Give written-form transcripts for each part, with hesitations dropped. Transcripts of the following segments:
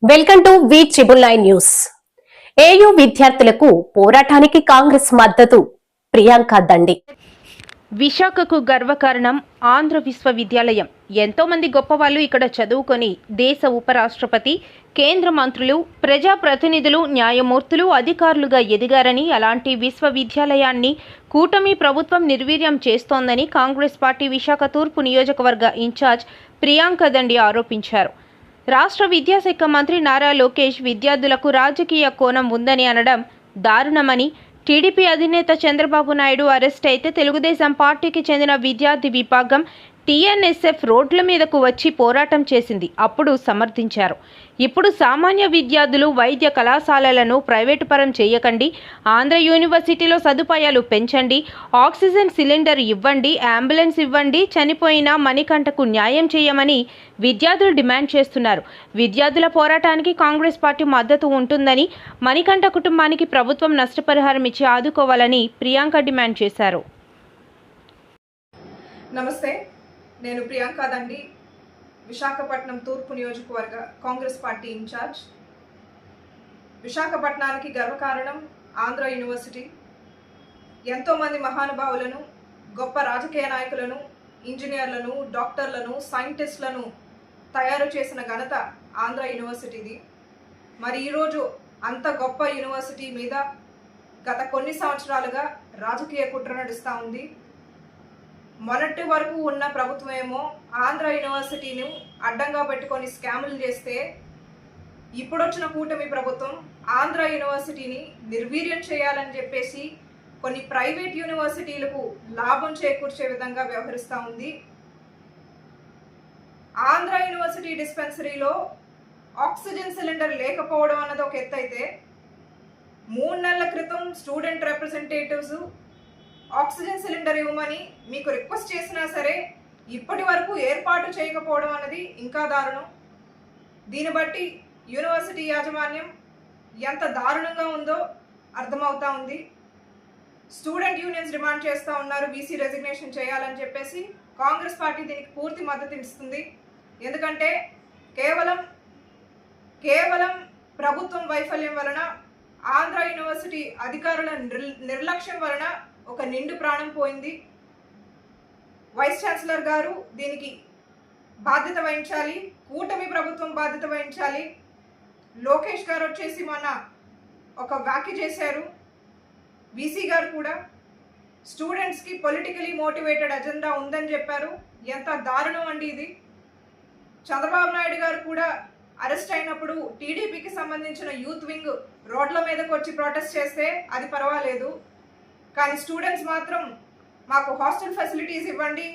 Welcome to V nine news. AU విద్యార్థులకు పోరాటానికి కాంగ్రెస్ మద్దతు. ప్రియాంక దండి. విశాఖకు గర్వకారణం ఆంధ్ర విశ్వవిద్యాలయం. ఎంతో మంది గొప్పవాళ్లు ఇక్కడ చదువుకొని దేశ ఉపరాష్ట్రపతి, కేంద్ర మంత్రులు, ప్రజాప్రతినిధులు, న్యాయమూర్తులు, అధికారులుగా ఎదిగారని, అలాంటి విశ్వవిద్యాలయాన్ని కూటమి ప్రభుత్వం నిర్వీర్యం చేస్తోందని కాంగ్రెస్ పార్టీ విశాఖ తూర్పు నియోజకవర్గ ఇన్ఛార్జ్ ప్రియాంక దండి ఆరోపించారు. రాష్ట్ర విద్యాశాఖ మంత్రి నారా లోకేష్ విద్యార్థులకు రాజకీయ కోణం ఉందని అనడం దారుణమని, టీడీపీ అధినేత చంద్రబాబు నాయుడు అరెస్ట్ అయితే తెలుగుదేశం పార్టీకి చెందిన విద్యార్థి విభాగం టీఎన్ఎస్ఎఫ్ రోడ్ల మీదకు వచ్చి పోరాటం చేసింది, అప్పుడు సమర్థించారు. ఇప్పుడు సామాన్య విద్యార్థులు వైద్య కళాశాలలను ప్రైవేటు పరం చేయకండి, ఆంధ్ర యూనివర్సిటీలో సదుపాయాలు పెంచండి, ఆక్సిజన్ సిలిండర్ ఇవ్వండి, అంబులెన్స్ ఇవ్వండి, చనిపోయిన మణికంఠకు న్యాయం చేయమని విద్యార్థులు డిమాండ్ చేస్తున్నారు. విద్యార్థుల పోరాటానికి కాంగ్రెస్ పార్టీ మద్దతు ఉంటుందని, మణికంఠ కుటుంబానికి ప్రభుత్వం నష్టపరిహారం ఇచ్చి ఆదుకోవాలని ప్రియాంక డిమాండ్ చేశారు. నమస్తే, నేను ప్రియాంక దండి, విశాఖపట్నం తూర్పు నియోజకవర్గ కాంగ్రెస్ పార్టీ ఇన్ఛార్జ్. విశాఖపట్నానికి గర్వకారణం ఆంధ్ర యూనివర్సిటీ. ఎంతోమంది మహానుభావులను, గొప్ప రాజకీయ నాయకులను, ఇంజనీర్లను, డాక్టర్లను, సైంటిస్టులను తయారు చేసిన ఘనత ఆంధ్ర యూనివర్సిటీది. మరి ఈరోజు అంత గొప్ప యూనివర్సిటీ మీద గత కొన్ని సంవత్సరాలుగా రాజకీయ కుట్ర నడుస్తూ ఉంది. మొన్నటి వరకు ఉన్న ప్రభుత్వం ఏమో ఆంధ్ర యూనివర్సిటీని అడ్డంగా పెట్టుకొని స్కాములు చేస్తే, ఇప్పుడొచ్చిన కూటమి ప్రభుత్వం ఆంధ్ర యూనివర్సిటీని నిర్వీర్యం చేయాలని చెప్పేసి కొన్ని ప్రైవేట్ యూనివర్సిటీలకు లాభం చేకూర్చే విధంగా వ్యవహరిస్తూ ఉంది. ఆంధ్ర యూనివర్సిటీ డిస్పెన్సరీలో ఆక్సిజన్ సిలిండర్ లేకపోవడం అన్నది ఒక ఎత్తు అయితే, 3 నెలల క్రితం స్టూడెంట్ రిప్రజెంటేటివ్స్ ఆక్సిజన్ సిలిండర్ ఇవ్వమని మీకు రిక్వెస్ట్ చేసినా సరే ఇప్పటి వరకు ఏర్పాటు చేయకపోవడం అన్నది ఇంకా దారుణం. దీన్ని బట్టి యూనివర్సిటీ యాజమాన్యం ఎంత దారుణంగా ఉందో అర్థమవుతా ఉంది. స్టూడెంట్ యూనియన్స్ డిమాండ్ చేస్తూ ఉన్నారు బీసీ రెసిగ్నేషన్ చేయాలని చెప్పేసి. కాంగ్రెస్ పార్టీ దీనికి పూర్తి మద్దతు ఇస్తుంది. ఎందుకంటే కేవలం ప్రభుత్వం వైఫల్యం వలన, ఆంధ్ర యూనివర్సిటీ అధికారుల నిర్లక్ష్యం వలన ఒక నిండు ప్రాణం పోయింది. వైస్ ఛాన్సలర్ గారు దీనికి బాధ్యత వహించాలి, కూటమి ప్రభుత్వం బాధ్యత వహించాలి. లోకేష్ గారు వచ్చేసి మొన్న ఒక వ్యాఖ్య చేశారు. వీసీ గారు కూడా స్టూడెంట్స్కి పొలిటికలీ మోటివేటెడ్ అజెండా ఉందని చెప్పారు. ఎంత దారుణం అండి ఇది. చంద్రబాబు నాయుడు గారు కూడా అరెస్ట్ అయినప్పుడు టీడీపీకి సంబంధించిన యూత్ వింగ్ రోడ్ల మీదకి వచ్చి ప్రొటెస్ట్ చేస్తే అది పర్వాలేదు, కానీ స్టూడెంట్స్ మాత్రం మాకు హాస్టల్ ఫెసిలిటీస్ ఇవ్వండి,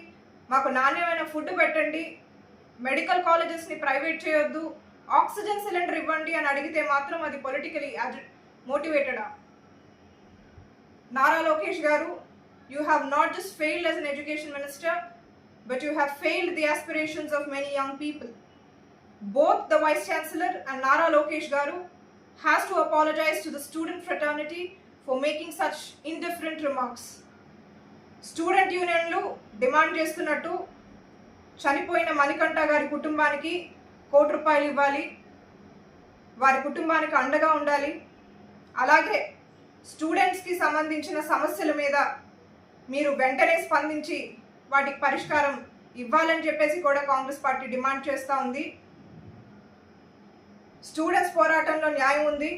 మాకు నాణ్యమైన ఫుడ్ పెట్టండి, మెడికల్ కాలేజెస్ని ప్రైవేట్ చేయొద్దు, ఆక్సిజన్ సిలిండర్ ఇవ్వండి అని అడిగితే మాత్రం అది పొలిటికలీ మోటివేటెడా? నారా లోకేష్ గారు, you have not just failed as an education minister, but you have failed the aspirations of many young people. Both the Vice Chancellor and Nara Lokesh Garu has to apologize to the student fraternity for making such indifferent remarks. Student యూనియన్లు demand చేస్తున్నట్టు చనిపోయిన మణికంఠ గారి కుటుంబానికి ₹1 కోటి ఇవ్వాలి, వారి కుటుంబానికి అండగా ఉండాలి. అలాగే స్టూడెంట్స్కి సంబంధించిన సమస్యల మీద మీరు వెంటనే స్పందించి వాటికి పరిష్కారం ఇవ్వాలని చెప్పేసి కూడా కాంగ్రెస్ పార్టీ డిమాండ్ చేస్తూ ఉంది. స్టూడెంట్స్ పోరాటంలో న్యాయం ఉంది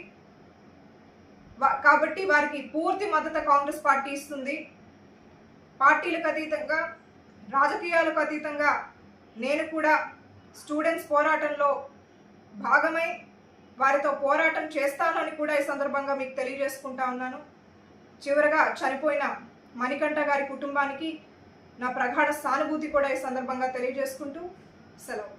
కాబట్టి వారికి పూర్తి మద్దతు కాంగ్రెస్ పార్టీ ఇస్తుంది. పార్టీలకు అతీతంగా, రాజకీయాలకు అతీతంగా నేను కూడా స్టూడెంట్స్ పోరాటంలో భాగమై వారితో పోరాటం చేస్తానని కూడా ఈ సందర్భంగా మీకు తెలియజేసుకుంటా ఉన్నాను. చివరగా చనిపోయిన మణికంఠ గారి కుటుంబానికి నా ప్రగాఢ సానుభూతి కూడా ఈ సందర్భంగా తెలియజేసుకుంటూ సెలవు.